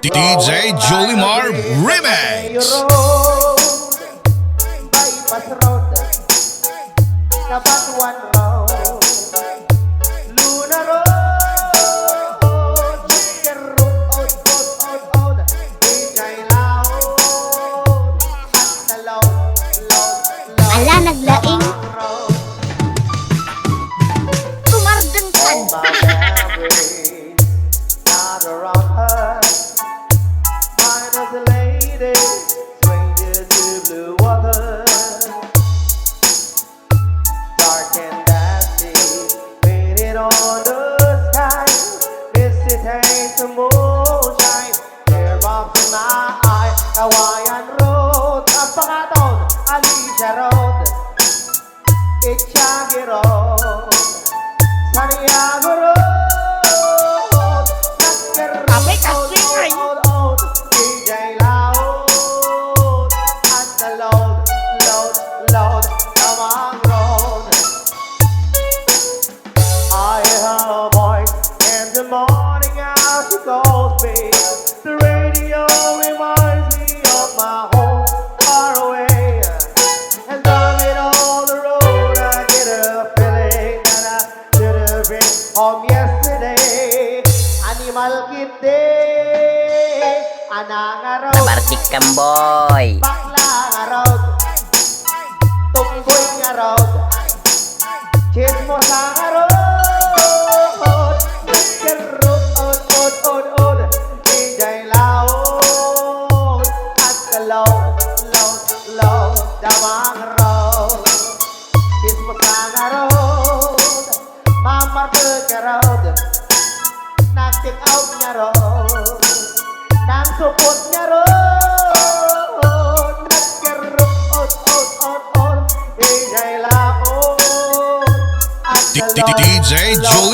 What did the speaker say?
DJ Jolimar Remix. Bypass road, Kabatuan road, Luna road, Chicken road, old, Bigay laod, at the load. Ala, naglaing. Tumardeng kan. Not around her, mine is a lady, stranger to blue water. Dark and dusty, painted on the sky. Misty taste the moonshine, teardrops in my eye. Kawayan Road, Apakaton, Alicia Road, Ichagi Road, Santiago Road, Kapay kasi nga eh. DJ loud, at the load, Tamang Road. I heard a voice in the morning as she calls me. The radio reminds me of my home far away. And driving on the road, I get a feeling that I should have been home yesterday. Animal Kid Anang Road, Nabartik Kamboy. Bakla nga Road, Tumboy nga Road, Chismosa nga Road, Lisker Road, od, DJ Loud, at the load, Damang Road, Chismosa nga Road, Mamartag nga Road, Nag-take out nga Road, nang support nga Road, Nag-road, od, DJ Loud, at the load. DJ Jolimar